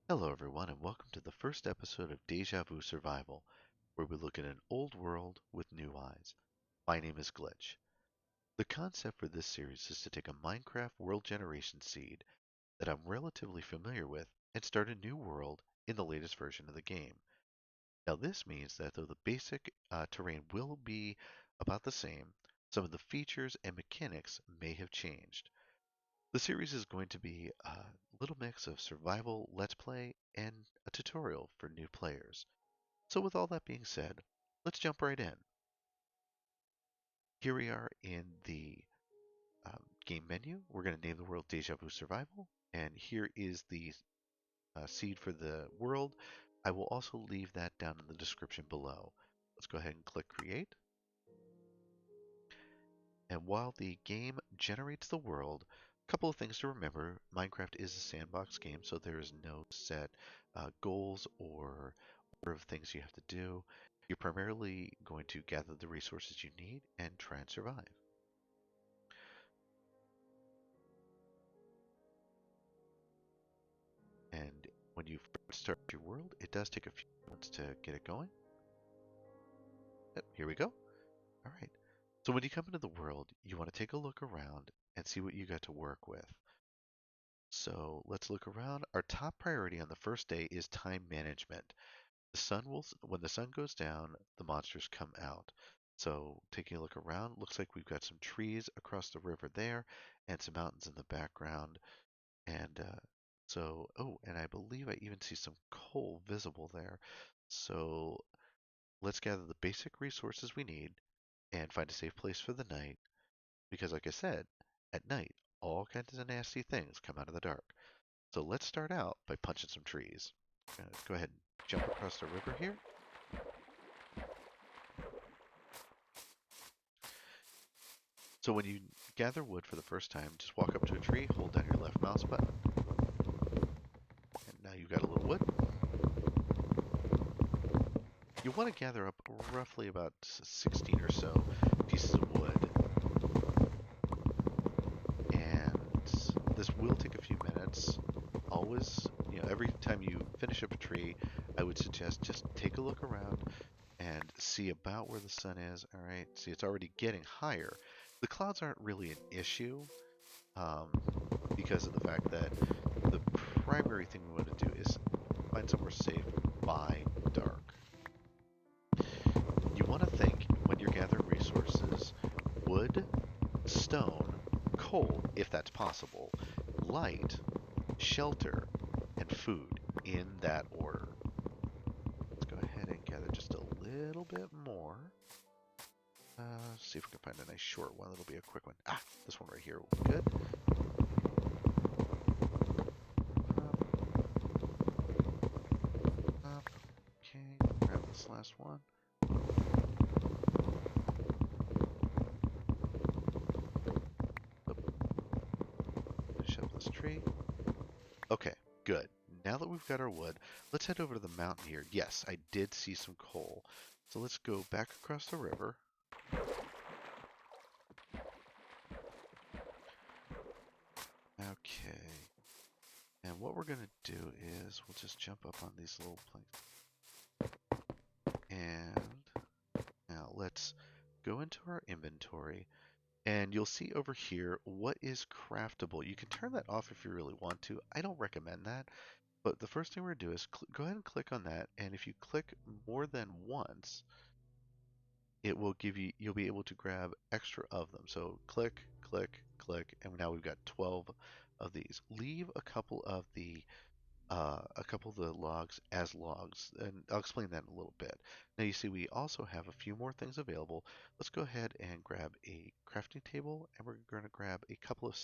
Hello, everyone, and welcome to the first episode of Deja Vu Survival, where we look at an old world with new eyes. My name is Glitch. The concept for this series is to take a Minecraft world generation seed that I'm relatively familiar with and start a new world in the latest version of the game. Now, this means that though the basic terrain will be about the same, some of the features and mechanics may have changed. The series is going to be a little mix of survival, let's play, and a tutorial for new players. So with all that being said, let's jump right in. Here we are in the game menu. We're going to name the world Deja Vu Survival, and here is the seed for the world. I will also leave that down in the description below. Let's go ahead and click Create. And while the game generates the world, a couple of things to remember. Minecraft is a sandbox game, so there is no set goals or order of things you have to do. You're primarily going to gather the resources you need and try and survive. And when you first start your world, it does take a few moments to get it going. Yep, here we go. All right. So when you come into the world, you want to take a look around and see what you got to work with. So let's look around. Our top priority on the first day is time management. When the sun goes down, the monsters come out. So taking a look around, looks like we've got some trees across the river there and some mountains in the background. And and I believe I even see some coal visible there. So let's gather the basic resources we need and find a safe place for the night. Because like I said, at night, all kinds of nasty things come out of the dark. So let's start out by punching some trees. Go ahead and jump across the river here. So when you gather wood for the first time, just walk up to a tree, hold down your left mouse button, and now you've got a little wood. You want to gather up roughly about 16 or so pieces of wood, and this will take a few minutes. Always, every time you finish up a tree, I would suggest just take a look around and see about where the sun is. All right, see, it's already getting higher. The clouds aren't really an issue um, because of the fact that the primary thing we want to do is find somewhere safe by dark. You want to think when you're gathering resources, wood, stone, coal, if that's possible, light, shelter, and food in that order. Let's go ahead and gather just a little bit more. See if we can find a nice short one. That'll be a quick one. Ah, this one right here will be good. Okay, grab this last one. Finish up this tree. Okay, good. Now that we've got our wood, let's head over to the mountain here. Yes, I did see some coal. So let's go back across the river. Okay. And what we're going to do is we'll just jump up on these little planks. And now let's go into our inventory. And you'll see over here what is craftable. You can turn that off if you really want to. I don't recommend that. But the first thing we're going to do is go ahead and click on that. And if you click more than once, it will give you, you'll be able to grab extra of them. So click, click, click, and now we've got 12 of these. Leave a couple of the logs as logs, and I'll explain that in a little bit. Now you see we also have a few more things available. Let's go ahead and grab a crafting table, and we're going to grab a couple of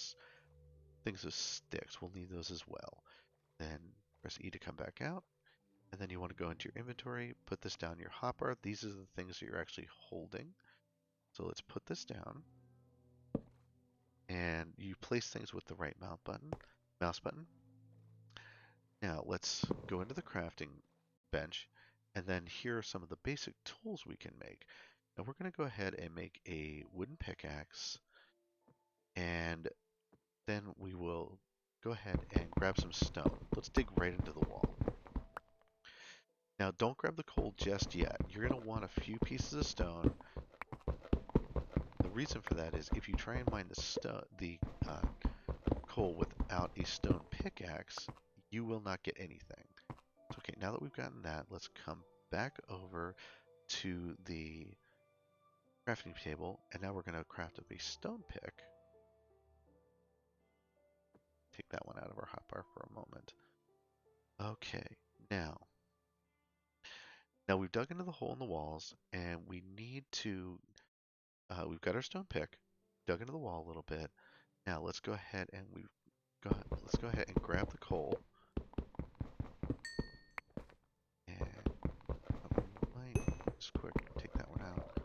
things of sticks. We'll need those as well. Then press E to come back out, and then you want to go into your inventory, put this down your hotbar. These are the things that you're actually holding. So let's put this down, and you place things with the right mouse button. Now let's go into the crafting bench, and then here are some of the basic tools we can make. Now we're going to go ahead and make a wooden pickaxe, and then we will go ahead and grab some stone. Let's dig right into the wall. Now, don't grab the coal just yet. You're going to want a few pieces of stone. The reason for that is if you try and mine the coal without a stone pickaxe, you will not get anything. So, okay, now that we've gotten that, let's come back over to the crafting table, and now we're going to craft up a stone pick. Take that one out of our hotbar for a moment. Okay, now we've dug into the hole in the walls, and we need to, we've got our stone pick, dug into the wall a little bit. Now let's go ahead and let's go ahead and grab the coal. And just quick, take that one out.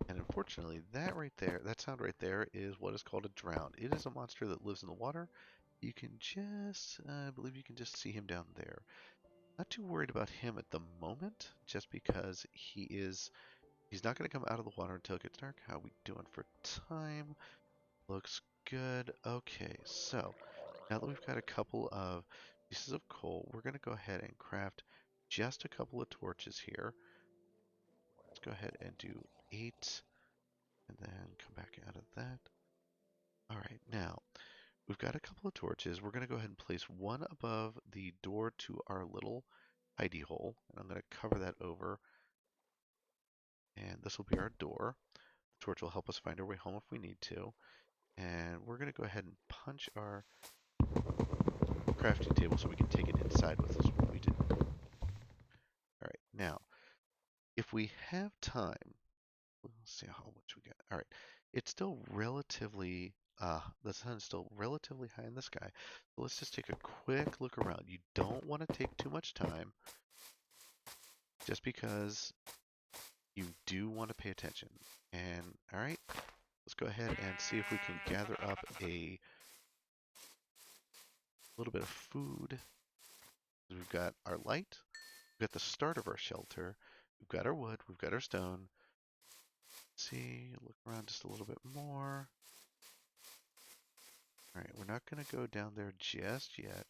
And unfortunately, that right there, that sound right there is what is called a drown. It is a monster that lives in the water. You can just, I believe you can just see him down there. Not too worried about him at the moment, just because he's not going to come out of the water until it gets dark. How we doing for time? Looks good. Okay, so now that we've got a couple of pieces of coal, we're going to go ahead and craft just a couple of torches here. Let's go ahead and do 8, and then come back out of that. All right, now we've got a couple of torches. We're going to go ahead and place one above the door to our little hidey hole, and I'm going to cover that over, and this will be our door. The torch will help us find our way home if we need to, and we're going to go ahead and punch our crafting table so we can take it inside with us when we do. Alright, now, if we have time, let's see how much we got. Alright, it's still relatively, the sun's still relatively high in the sky, so let's just take a quick look around. You don't want to take too much time, just because you do want to pay attention. And, alright, let's go ahead and see if we can gather up a little bit of food. We've got our light, we've got the start of our shelter, we've got our wood, we've got our stone. Let's see, look around just a little bit more. Alright, we're not going to go down there just yet.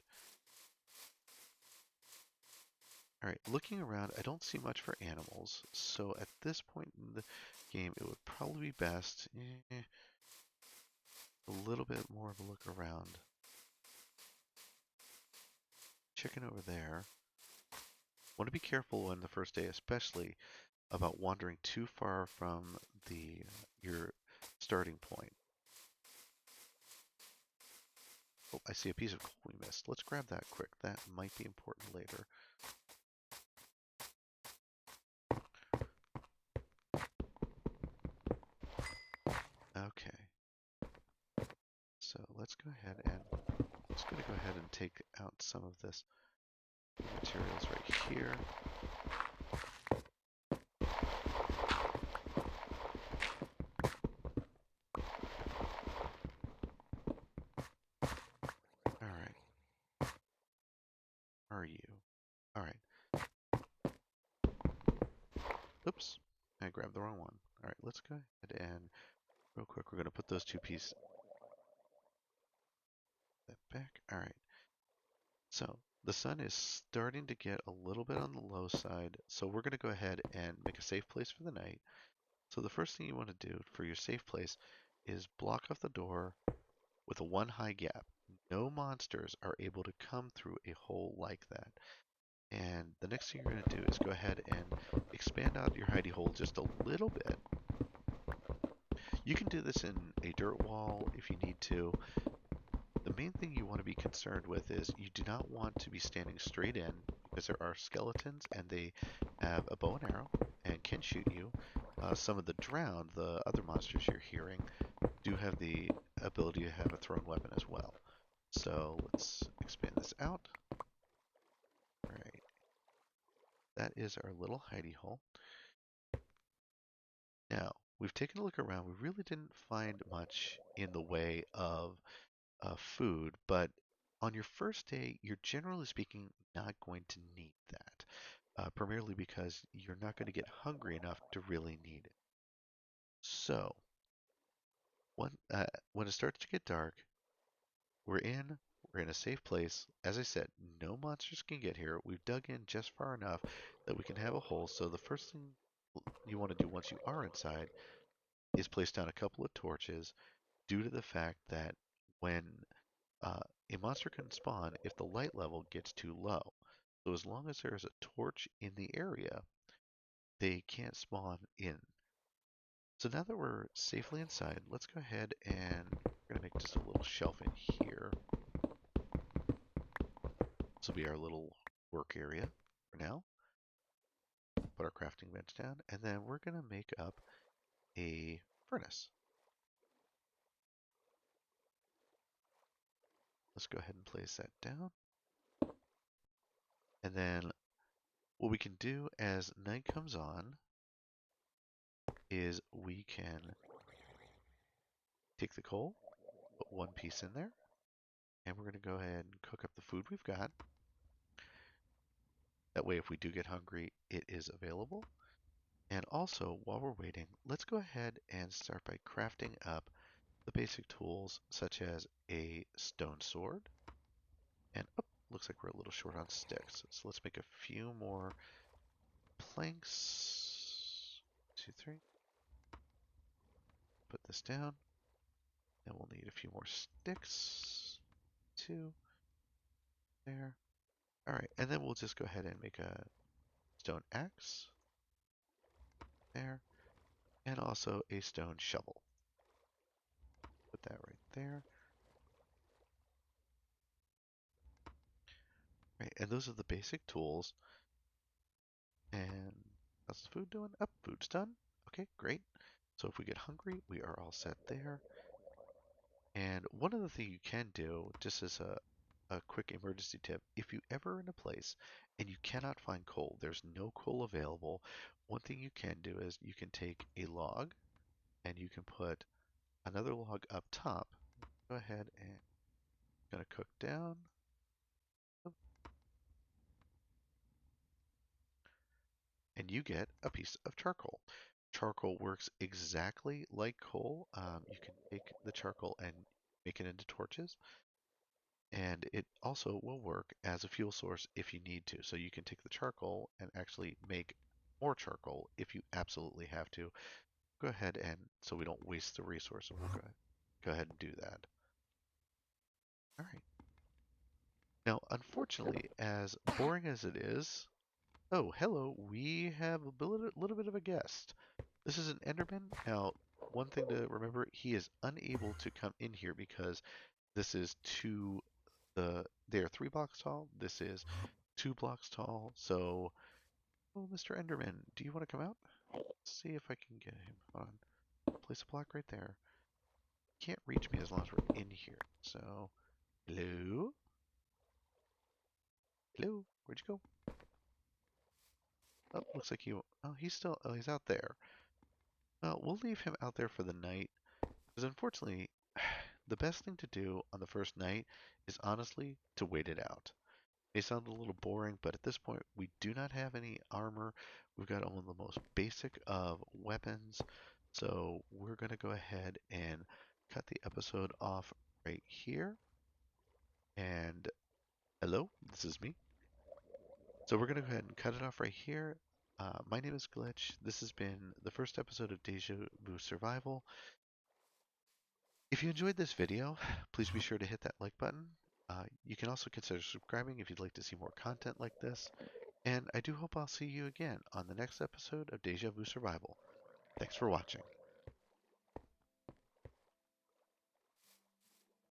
Alright, looking around, I don't see much for animals, so at this point in the game, it would probably be best a little bit more of a look around. Chicken over there. Want to be careful on the first day, especially about wandering too far from your starting point. Oh, I see a piece of coal we missed. Let's grab that quick. That might be important later. Okay. So let's go ahead and take out some of this materials right here. Alright. Are you? Alright. Oops. I grabbed the wrong one. Alright, let's go ahead and real quick, we're going to put those two pieces back. Alright. So the sun is starting to get a little bit on the low side, so we're going to go ahead and make a safe place for the night. So the first thing you want to do for your safe place is block off the door with a 1 high gap. No monsters are able to come through a hole like that. And the next thing you're going to do is go ahead and expand out your hidey hole just a little bit. You can do this in a dirt wall if you need to. The main thing you want to be concerned with is you do not want to be standing straight in, because there are skeletons and they have a bow and arrow and can shoot you. Some of the drowned, the other monsters you're hearing, do have the ability to have a thrown weapon as well. So let's expand this out. Alright. That is our little hidey hole. Now, we've taken a look around. We really didn't find much in the way of food, but on your first day, you're generally speaking not going to need that, primarily because you're not going to get hungry enough to really need it. So, when it starts to get dark, we're We're in a safe place. As I said, no monsters can get here. We've dug in just far enough that we can have a hole. So the first thing you want to do once you are inside is place down a couple of torches due to the fact that when a monster can spawn if the light level gets too low. So as long as there is a torch in the area, they can't spawn in. So now that we're safely inside, let's go ahead and we're going to make just a little shelf in here. This will be our little work area for now. Put our crafting bench down, and then we're going to make up a furnace. Let's go ahead and place that down. And then what we can do as night comes on is we can take the coal, put one piece in there, and we're going to go ahead and cook up the food we've got. That way, if we do get hungry, it is available. And also, while we're waiting, let's go ahead and start by crafting up the basic tools such as a stone sword. And oh, looks like we're a little short on sticks. So let's make a few more planks. 2, 3. Put this down. And we'll need a few more sticks. 2. There. Alright, and then we'll just go ahead and make a stone axe. There. And also a stone shovel. Put that right there. Right, and those are the basic tools. And how's the food doing? Up, food's done. Okay, great. So if we get hungry, we are all set there. And one other thing you can do, just as a quick emergency tip, if you ever in a place and you cannot find coal, there's no coal available, one thing you can do is you can take a log and you can put another log up top. Go ahead and gonna cook down. And you get a piece of charcoal. Charcoal works exactly like coal. You can take the charcoal and make it into torches. And it also will work as a fuel source if you need to. So you can take the charcoal and actually make more charcoal if you absolutely have to. Go ahead and, so we don't waste the resource, we'll go ahead and do that. All right. Now, unfortunately, as boring as it is, oh, hello, we have a little bit of a guest. This is an Enderman. Now, one thing to remember, he is unable to come in here because this is they are 3 blocks tall. This is 2 blocks tall. So, oh, Mr. Enderman, do you want to come out? Let's see if I can get him. Hold on. Place a block right there. Can't reach me as long as we're in here. So, hello? Hello? Where'd you go? Oh, looks like he's out there. Well, we'll leave him out there for the night. Because unfortunately, the best thing to do on the first night is honestly to wait it out. It may sound a little boring, but at this point, we do not have any armor. We've got only the most basic of weapons. So we're going to go ahead and cut the episode off right here. And hello, this is me. So we're going to go ahead and cut it off right here. My name is Glitch. This has been the first episode of Déjà Vu Survival. If you enjoyed this video, please be sure to hit that like button. You can also consider subscribing if you'd like to see more content like this. And I do hope I'll see you again on the next episode of Déjà Vu Survival. Thanks for watching.